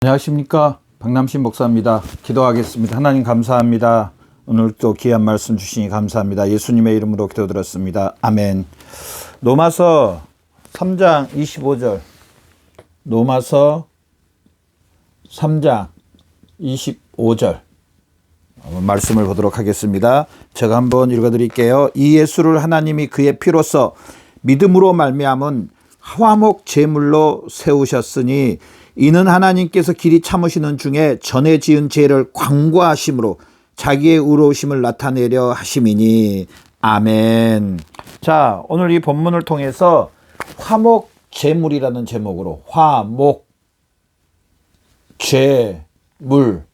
안녕하십니까, 박남신 목사입니다. 기도하겠습니다. 하나님 감사합니다. 오늘 또 귀한 말씀 주시니 감사합니다. 예수님의 이름으로 기도드렸습니다. 아멘. 로마서 3장 25절, 로마서 3장 25절 말씀을 보도록 하겠습니다. 제가 한번 읽어드릴게요. 이 예수를 하나님이 그의 피로써 믿음으로 말미암은 화목 제물로 세우셨으니 이는 하나님께서 길이 참으시는 중에 전에 지은 죄를 광고하심으로 자기의 의로우심을 나타내려 하심이니. 아멘. 자, 오늘 이 본문을 통해서 화목 제물이라는 제목으로 화목 제물이라는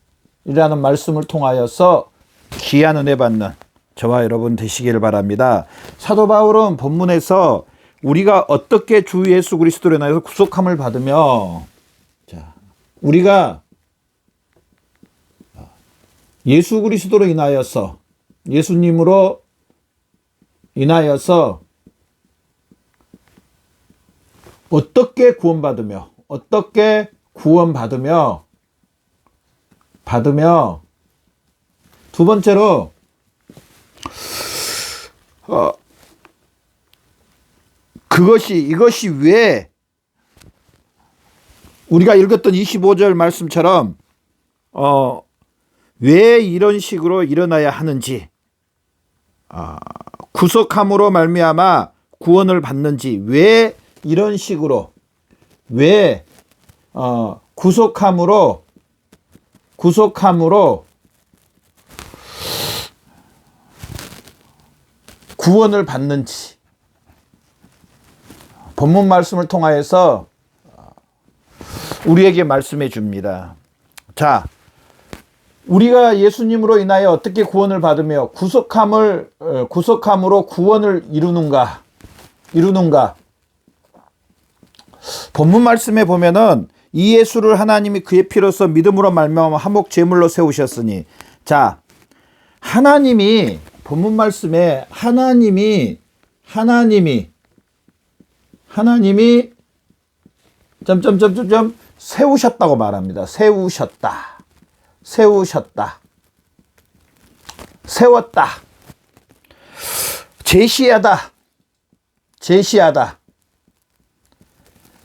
말씀을 통하여서 귀한 은혜 받는 저와 여러분 되시기를 바랍니다. 사도 바울은 본문에서 우리가 어떻게 주 예수 그리스도로 인하여 구속함을 받으며, 우리가 예수 그리스도로 인하여서, 예수님으로 인하여서 어떻게 구원받으며, 두 번째로 이것이 왜 우리가 읽었던 25절 말씀처럼 왜 이런 식으로 일어나야 하는지, 구속함으로 말미암아 구원을 받는지, 왜 이런 식으로, 왜 구속함으로 구원을 받는지 본문 말씀을 통하여서 우리에게 말씀해 줍니다. 자, 우리가 예수님으로 인하여 어떻게 구원을 받으며 구속함으로 구원을 이루는가? 본문 말씀에 보면은 이 예수를 하나님이 그의 피로써 믿음으로 말미암아 화목 제물로 세우셨으니. 자, 하나님이 본문 말씀에 하나님이 세우셨다고 말합니다. 세웠다. 제시하다.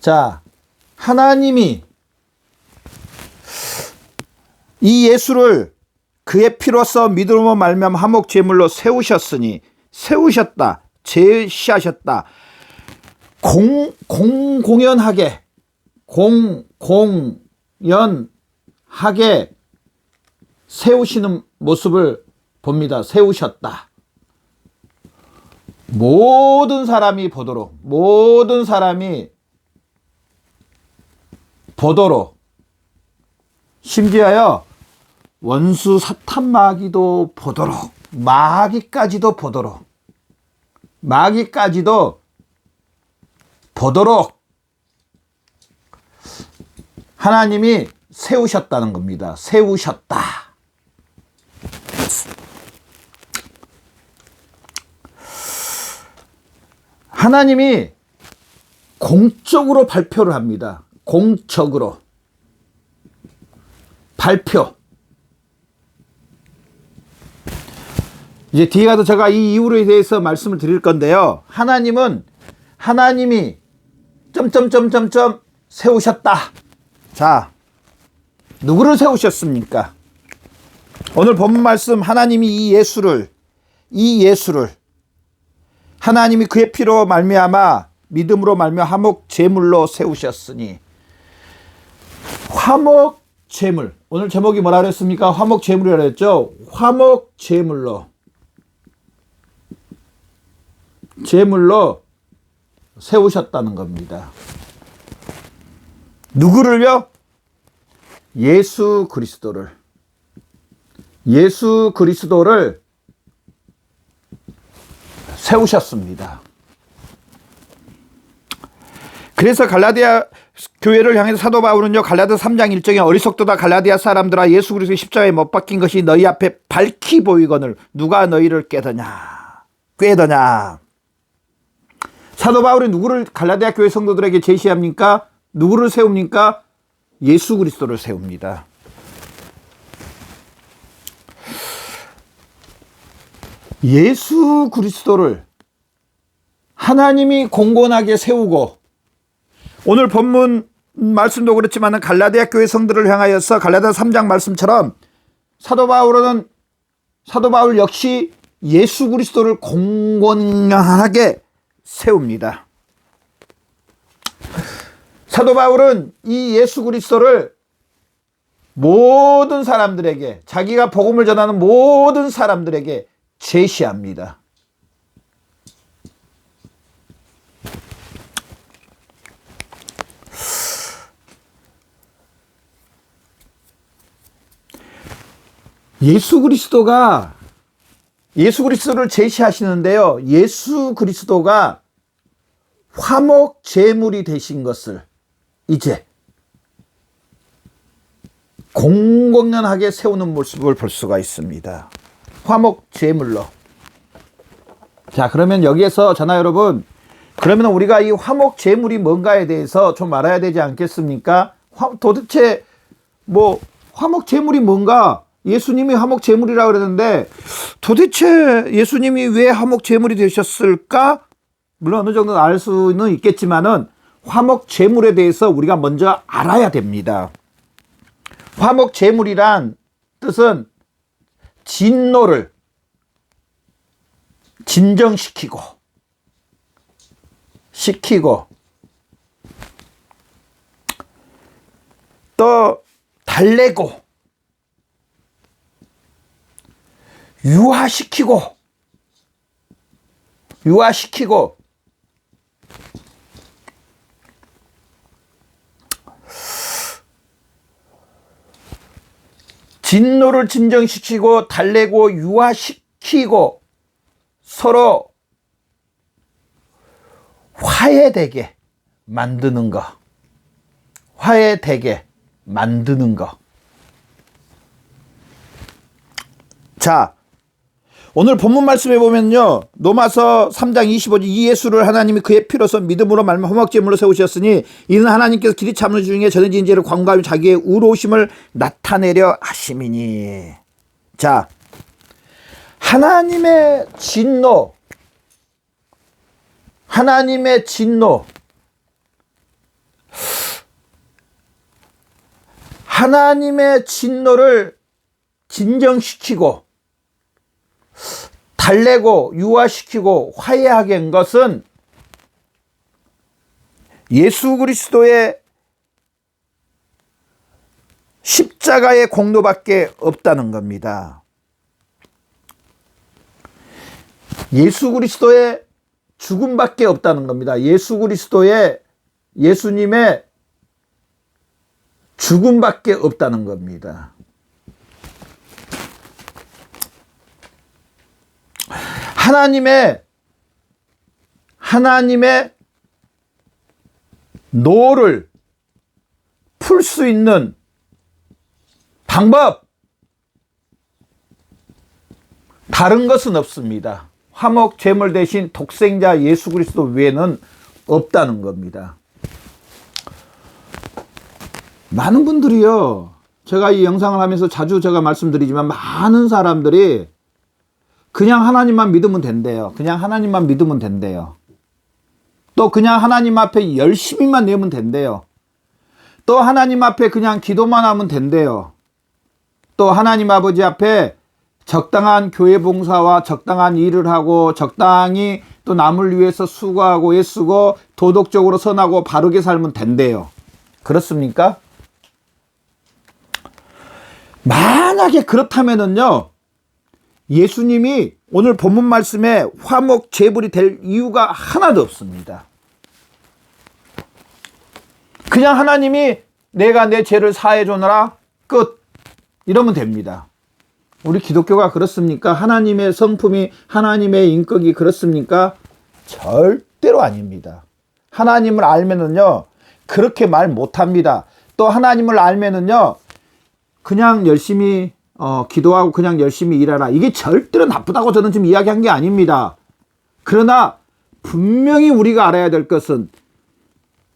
자, 하나님이 이 예수를 그의 피로써 믿음으로 말미암아 화목 제물로 세우셨으니. 세우셨다, 제시하셨다, 공연하게 세우시는 모습을 봅니다. 세우셨다. 모든 사람이 보도록, 심지어요 원수 사탄 마귀도 보도록, 마귀까지도 보도록 하나님이 세우셨다는 겁니다. 세우셨다. 하나님이 공적으로 발표를 합니다. 공적으로 발표. 이제 뒤에 가서 제가 이 이유에 대해서 말씀을 드릴 건데요. 하나님이 세우셨다. 자, 누구를 세우셨습니까? 오늘 본문 말씀, 하나님이 이 예수를 하나님이 그의 피로 말미암아 믿음으로 말미암아 화목 제물로 세우셨으니. 화목 제물, 오늘 제목이 뭐라 그랬습니까? 화목 제물이라고 했죠. 화목 제물로 세우셨다는 겁니다. 누구를요? 예수 그리스도를 세우셨습니다. 그래서 갈라디아 교회를 향해서 사도 바울은요, 갈라디아 3장 1절에 어리석도다 갈라디아 사람들아, 예수 그리스도의 십자가에 못 박힌 것이 너희 앞에 밝히 보이거늘 누가 너희를 꾀더냐. 사도 바울이 누구를 갈라디아 교회 성도들에게 제시합니까? 누구를 세웁니까? 예수 그리스도를 세웁니다. 예수 그리스도를 하나님이 공gon하게 세우고, 오늘 본문 말씀도 그렇지만 갈라디아 교회 성들을 향하여서 갈라디아 3장 말씀처럼 사도 바울 역시 예수 그리스도를 공gon하게 세웁니다. 사도 바울은 이 예수 그리스도를 모든 사람들에게, 자기가 복음을 전하는 모든 사람들에게 제시합니다. 예수 그리스도를 제시하시는데요. 예수 그리스도가 화목 제물이 되신 것을 이제 공공연하게 세우는 모습을 볼 수가 있습니다. 화목 제물로. 자, 그러면 여기에서 저나 여러분, 그러면 우리가 이 화목 제물이 뭔가에 대해서 좀 알아야 되지 않겠습니까? 도대체 뭐 화목 제물이 뭔가? 예수님이 화목 제물이라고 그러는데 도대체 예수님이 왜 화목 제물이 되셨을까? 물론 어느 정도 알 수는 있겠지만은 화목 제물에 대해서 우리가 먼저 알아야 됩니다. 화목 제물이란 뜻은 진노를 진정시키고 또 달래고 유화시키고 진노를 진정시키고 달래고 유화시키고 서로 화해되게 만드는 것. 자, 오늘 본문 말씀에 보면요, 로마서 3장 25절, 이 예수를 하나님이 그의 피로서 믿음으로 말미암아 화목제물로 세우셨으니 이는 하나님께서 길이 참는 중에 전해진 죄를 관과하며 자기의 의로우심을 나타내려 하심이니. 자, 하나님의 진노, 하나님의 진노를 진정시키고 달래고 유화시키고 화해하게 한 것은 예수 그리스도의 십자가의 공로밖에 없다는 겁니다. 예수 그리스도의 죽음밖에 없다는 겁니다. 예수님의 죽음밖에 없다는 겁니다. 하나님의 노를 풀 수 있는 방법, 다른 것은 없습니다. 화목 제물 대신 독생자 예수 그리스도 외에는 없다는 겁니다. 많은 분들이요, 제가 이 영상을 하면서 자주 제가 말씀드리지만 많은 사람들이 그냥 하나님만 믿으면 된대요. 또 그냥 하나님 앞에 열심히만 내면 된대요. 또 하나님 앞에 그냥 기도만 하면 된대요. 또 하나님 아버지 앞에 적당한 교회 봉사와 적당한 일을 하고 적당히 또 남을 위해서 수고하고 애쓰고 도덕적으로 선하고 바르게 살면 된대요. 그렇습니까? 만약에 그렇다면은요, 예수님이 오늘 본문 말씀에 화목 제물이 될 이유가 하나도 없습니다. 그냥 하나님이 내가 내 죄를 사해 주노라 끝, 이러면 됩니다. 우리 기독교가 그렇습니까? 하나님의 성품이, 하나님의 인격이 그렇습니까? 절대로 아닙니다. 하나님을 알면은요, 그렇게 말 못합니다. 또 하나님을 알면은요, 그냥 열심히 기도하고 그냥 열심히 일하라, 이게 절대로 나쁘다고 저는 지금 이야기한 게 아닙니다. 그러나 분명히 우리가 알아야 될 것은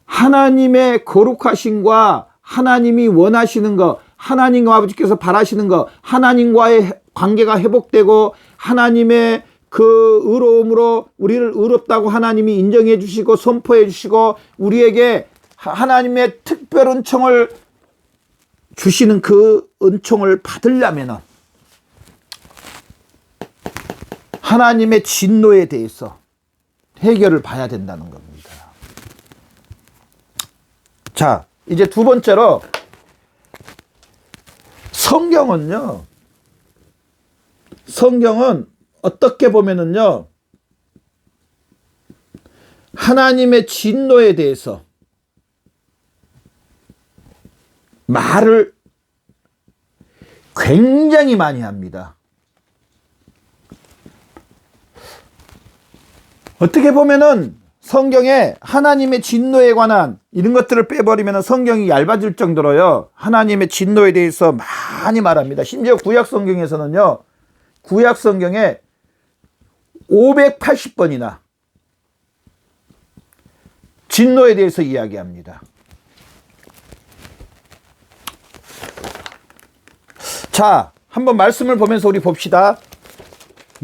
하나님의 거룩하심과 하나님이 원하시는 거, 하나님과 아버지께서 바라시는 거, 하나님과의 관계가 회복되고 하나님의 그 의로움으로 우리를 의롭다고 하나님이 인정해 주시고 선포해 주시고 우리에게 하나님의 특별 은총을 주시는 그 은총을 받으려면 하나님의 진노에 대해서 해결을 봐야 된다는 겁니다. 자, 이제 두 번째로 성경은 어떻게 보면은요, 하나님의 진노에 대해서 말을 굉장히 많이 합니다. 어떻게 보면은 성경에 하나님의 진노에 관한 이런 것들을 빼버리면 성경이 얇아질 정도로요, 하나님의 진노에 대해서 많이 말합니다. 심지어 구약 성경에서는요, 구약 성경에 580번이나 진노에 대해서 이야기합니다. 자, 한번 말씀을 보면서 우리 봅시다.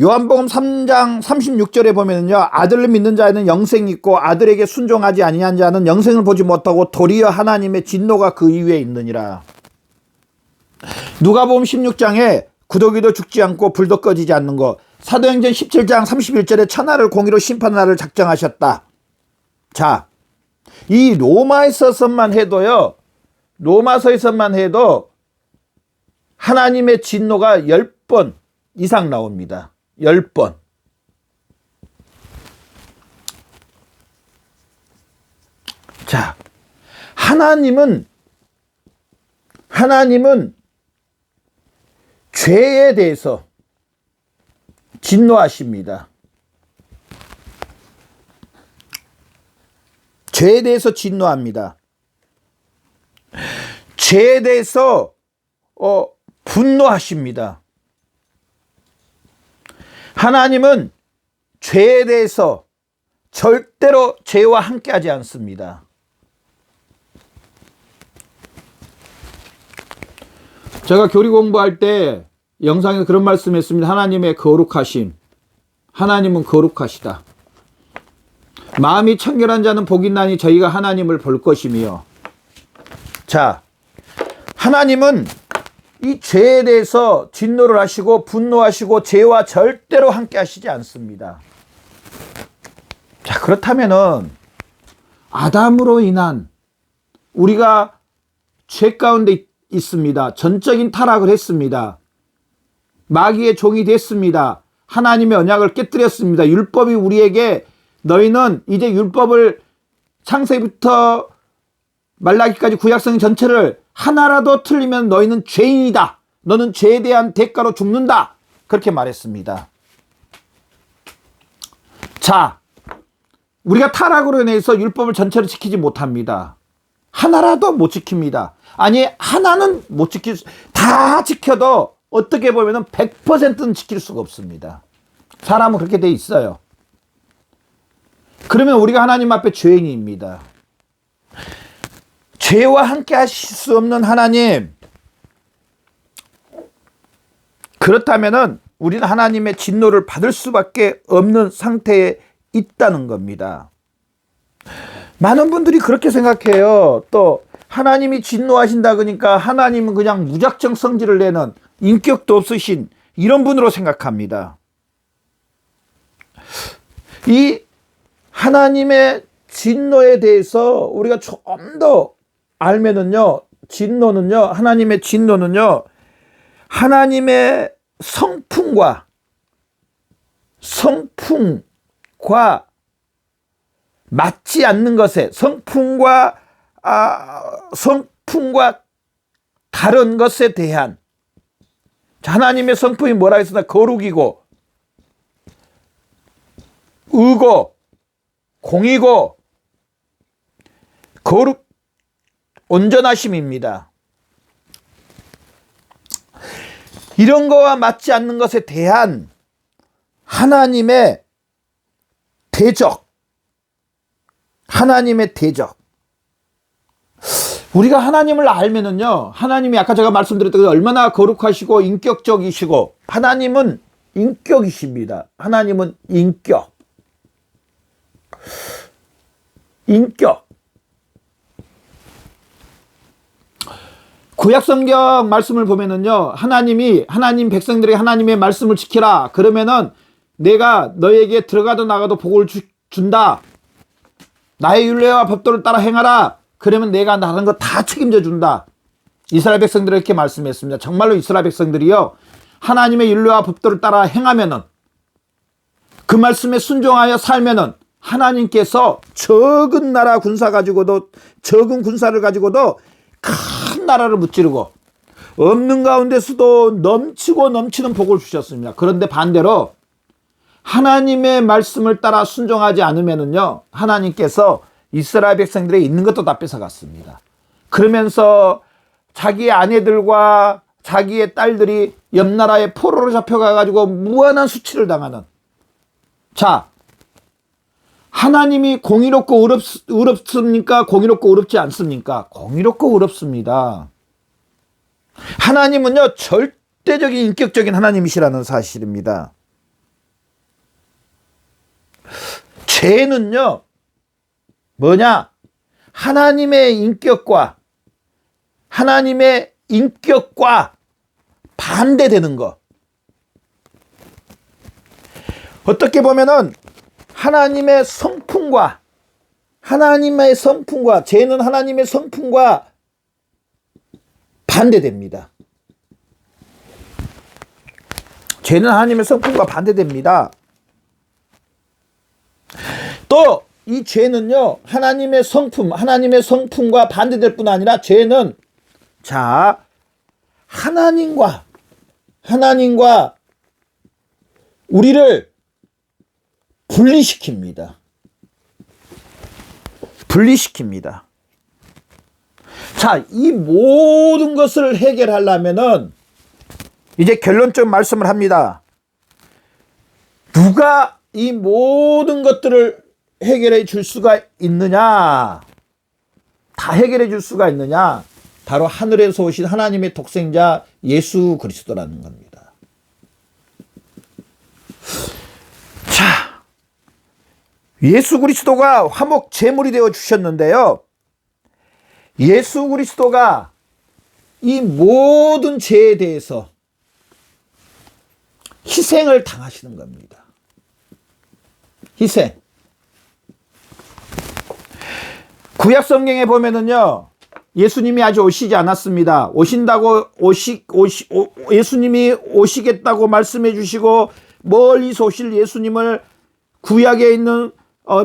요한복음 3장 36절에 보면요, 아들을 믿는 자에는 영생이 있고 아들에게 순종하지 아니한 자는 영생을 보지 못하고 도리어 하나님의 진노가 그 이후에 있느니라. 누가복음 16장에 구더기도 죽지 않고 불도 꺼지지 않는 것. 사도행전 17장 31절에 천하를 공의로 심판하는 날을 작정하셨다. 자, 이 로마서에서만 해도요, 로마서에서만 해도 하나님의 진노가 10번 이상 나옵니다. 10번. 자, 하나님은 죄에 대해서 진노하십니다. 죄에 대해서 진노합니다. 죄에 대해서 분노하십니다. 하나님은 죄에 대해서 절대로 죄와 함께하지 않습니다. 제가 교리 공부할 때 영상에서 그런 말씀했습니다. 하나님의 거룩하심. 하나님은 거룩하시다. 마음이 청결한 자는 복이 있나니 저희가 하나님을 볼 것이며. 자, 하나님은 이 죄에 대해서 진노를 하시고 분노하시고 죄와 절대로 함께 하시지 않습니다. 자, 그렇다면은 아담으로 인한 우리가 죄 가운데 있습니다. 전적인 타락을 했습니다. 마귀의 종이 됐습니다. 하나님의 언약을 깨뜨렸습니다. 율법이 우리에게 너희는 이제 율법을 창세기부터 말라기까지 구약성 전체를 하나라도 틀리면 너희는 죄인이다. 너는 죄에 대한 대가로 죽는다. 그렇게 말했습니다. 자, 우리가 타락으로 인해서 율법을 전체를 지키지 못합니다. 하나라도 못 지킵니다. 아니, 하나는 못 다 지켜도 어떻게 보면 100%는 지킬 수가 없습니다. 사람은 그렇게 돼 있어요. 그러면 우리가 하나님 앞에 죄인입니다. 죄와 함께 하실 수 없는 하나님, 그렇다면은 우리는 하나님의 진노를 받을 수밖에 없는 상태에 있다는 겁니다. 많은 분들이 그렇게 생각해요. 또 하나님이 진노하신다 그러니까 하나님은 그냥 무작정 성질을 내는 인격도 없으신 이런 분으로 생각합니다. 이 하나님의 진노에 대해서 우리가 좀 더 알면은요, 하나님의 진노는요, 하나님의 성품과 맞지 않는 것에, 성품과 다른 것에 대한, 하나님의 성품이 뭐라 했으나 거룩이고 의고 공의고 거룩 온전하심입니다. 이런 거와 맞지 않는 것에 대한 하나님의 대적. 우리가 하나님을 알면은요, 하나님이 아까 제가 말씀드렸던 게 얼마나 거룩하시고 인격적이시고, 하나님은 인격이십니다. 하나님은 인격. 구약성경 말씀을 보면은요, 하나님 백성들에게 하나님의 말씀을 지키라. 그러면은 내가 너에게 들어가도 나가도 복을 준다. 나의 율례와 법도를 따라 행하라. 그러면 내가 다른 거 다 책임져 준다. 이스라엘 백성들에게 이렇게 말씀했습니다. 정말로 이스라엘 백성들이요, 하나님의 율례와 법도를 따라 행하면은, 그 말씀에 순종하여 살면은 하나님께서 적은 나라 군사 가지고도, 적은 군사를 가지고도 큰 나라를 무찌르고 없는 가운데서도 넘치고 넘치는 복을 주셨습니다. 그런데 반대로 하나님의 말씀을 따라 순종하지 않으면은요, 하나님께서 이스라엘 백성들의 있는 것도 다 뺏어갔습니다. 그러면서 자기의 아내들과 자기의 딸들이 옆 나라에 포로로 잡혀가가지고 무한한 수치를 당하는. 자, 하나님이 공의롭고 의롭습니까? 공의롭고 의롭지 않습니까? 공의롭고 의롭습니다. 하나님은요, 절대적인 인격적인 하나님이시라는 사실입니다. 죄는요, 뭐냐? 하나님의 인격과 반대되는 거. 어떻게 보면은 하나님의 성품과 죄는 하나님의 성품과 반대됩니다. 죄는 하나님의 성품과 반대됩니다. 또 이 죄는요, 하나님의 성품과 반대될 뿐 아니라, 죄는 자, 하나님과 우리를 분리시킵니다. 자, 이 모든 것을 해결하려면은 이제 결론적 말씀을 합니다. 누가 이 모든 것들을 해결해 줄 수가 있느냐? 다 해결해 줄 수가 있느냐? 바로 하늘에서 오신 하나님의 독생자 예수 그리스도라는 겁니다. 자, 예수 그리스도가 화목 제물이 되어 주셨는데요, 예수 그리스도가 이 모든 죄에 대해서 희생을 당하시는 겁니다. 희생. 구약 성경에 보면은요, 예수님이 아직 오시지 않았습니다. 예수님이 오시겠다고 말씀해 주시고 멀리서 오실 예수님을 구약에 있는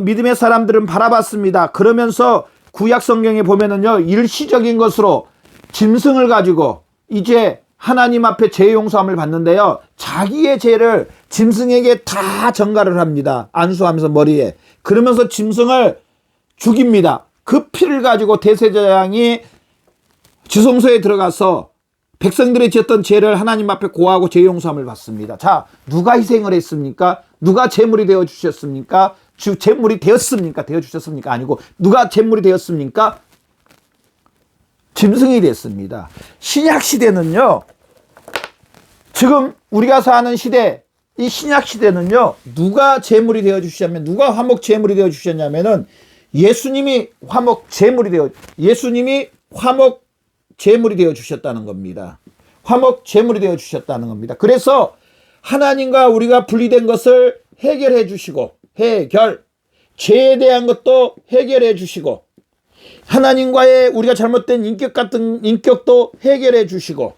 믿음의 사람들은 바라봤습니다. 그러면서 구약 성경에 보면은요, 일시적인 것으로 짐승을 가지고 이제 하나님 앞에 죄 용서함을 받는데요, 자기의 죄를 짐승에게 다 전가를 합니다. 안수하면서 머리에. 그러면서 짐승을 죽입니다. 그 피를 가지고 대제사장이 지성소에 들어가서 백성들이 지었던 죄를 하나님 앞에 고하고 죄 용서함을 받습니다. 자, 누가 희생을 했습니까? 누가 제물이 되어 주셨습니까? 제물이 되었습니까? 되어 주셨습니까? 아니고 누가 제물이 되었습니까? 짐승이 됐습니다. 신약 시대는요, 지금 우리가 사는 시대, 이 신약 시대는요, 누가 제물이 되어 주셨냐면, 누가 화목 제물이 되어 주셨냐면은 예수님이 화목 제물이 되어 주셨다는 겁니다. 화목 제물이 되어 주셨다는 겁니다. 그래서 하나님과 우리가 분리된 것을 해결해 주시고, 죄에 대한 것도 해결해 주시고, 하나님과의 우리가 잘못된 인격도 해결해 주시고,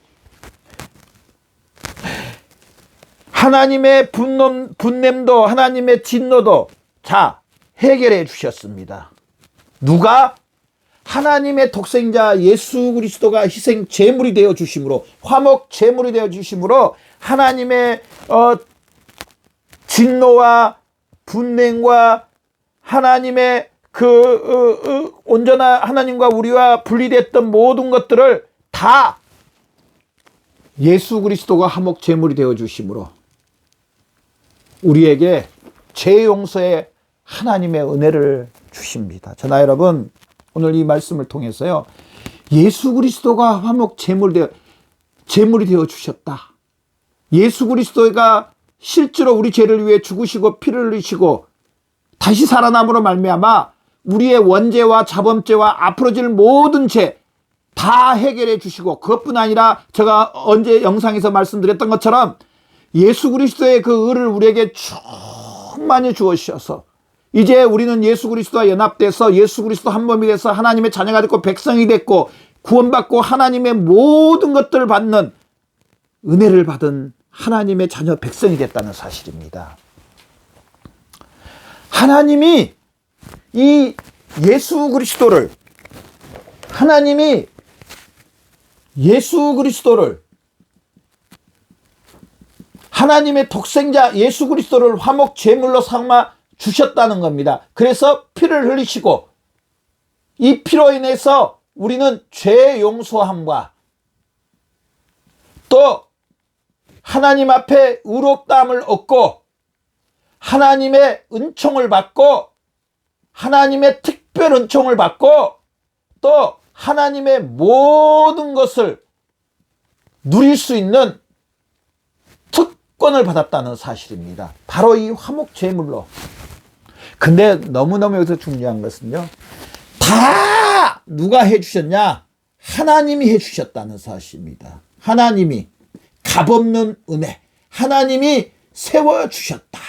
하나님의 분냄도, 하나님의 진노도 자, 해결해 주셨습니다. 누가? 하나님의 독생자 예수 그리스도가 희생 제물이 되어 주심으로, 화목 제물이 되어 주심으로 하나님의 진노와 분냄과 하나님의 온전한 하나님과 우리와 분리됐던 모든 것들을 다 예수 그리스도가 화목 제물이 되어 주심으로 우리에게 죄 용서의 하나님의 은혜를 주십니다. 저나 여러분, 오늘 이 말씀을 통해서요, 예수 그리스도가 화목 제물이 되어 주셨다. 예수 그리스도가 실제로 우리 죄를 위해 죽으시고 피를 흘리시고 다시 살아남으로 말미암아 우리의 원죄와 자범죄와 앞으로 질 모든 죄 다 해결해 주시고, 그것뿐 아니라 제가 언제 영상에서 말씀드렸던 것처럼 예수 그리스도의 그 의를 우리에게 충만히 주어주셔서 이제 우리는 예수 그리스도와 연합돼서 예수 그리스도 한 몸이 돼서 하나님의 자녀가 됐고 백성이 됐고 구원받고 하나님의 모든 것들을 받는 은혜를 받은 하나님의 자녀 백성이 됐다는 사실입니다. 하나님이 이 예수 그리스도를 하나님의 독생자 예수 그리스도를 화목 제물로 삼아 주셨다는 겁니다. 그래서 피를 흘리시고 이 피로 인해서 우리는 죄 용서함과 또 하나님 앞에 의롭다함을 얻고 하나님의 은총을 받고 하나님의 특별 은총을 받고 또 하나님의 모든 것을 누릴 수 있는 특권을 받았다는 사실입니다. 바로 이 화목 제물로. 근데 너무너무 여기서 중요한 것은요, 다 누가 해주셨냐? 하나님이 해주셨다는 사실입니다. 하나님이 값없는 은혜, 하나님이 세워주셨다.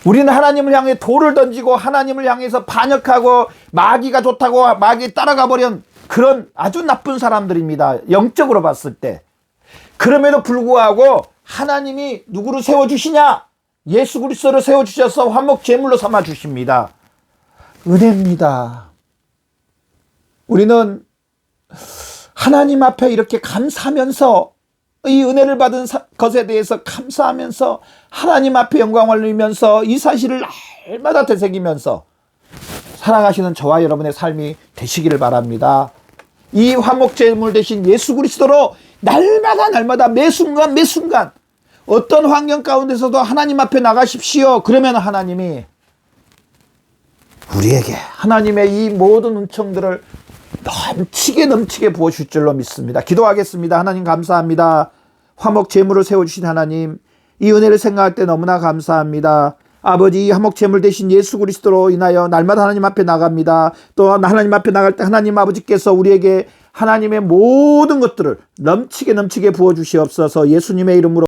우리는 하나님을 향해 돌을 던지고 하나님을 향해서 반역하고 마귀가 좋다고 마귀 따라가 버린 그런 아주 나쁜 사람들입니다. 영적으로 봤을 때. 그럼에도 불구하고 하나님이 누구를 세워주시냐? 예수 그리스도를 세워주셔서 화목 제물로 삼아 주십니다. 은혜입니다. 우리는 하나님 앞에 이렇게 감사하면서 이 은혜를 받은 것에 대해서 감사하면서 하나님 앞에 영광을 돌리면서 이 사실을 날마다 되새기면서 살아가시는 저와 여러분의 삶이 되시기를 바랍니다. 이 화목제물 대신 예수 그리스도로 날마다 매 순간 어떤 환경 가운데서도 하나님 앞에 나가십시오. 그러면 하나님이 우리에게 하나님의 이 모든 은총들을 넘치게 부어주실 줄로 믿습니다. 기도하겠습니다. 하나님 감사합니다. 화목 제물을 세워주신 하나님, 이 은혜를 생각할 때 너무나 감사합니다. 아버지, 이 화목 제물 대신 예수 그리스도로 인하여 날마다 하나님 앞에 나갑니다. 또 하나님 앞에 나갈 때 하나님 아버지께서 우리에게 하나님의 모든 것들을 넘치게 부어주시옵소서. 예수님의 이름으로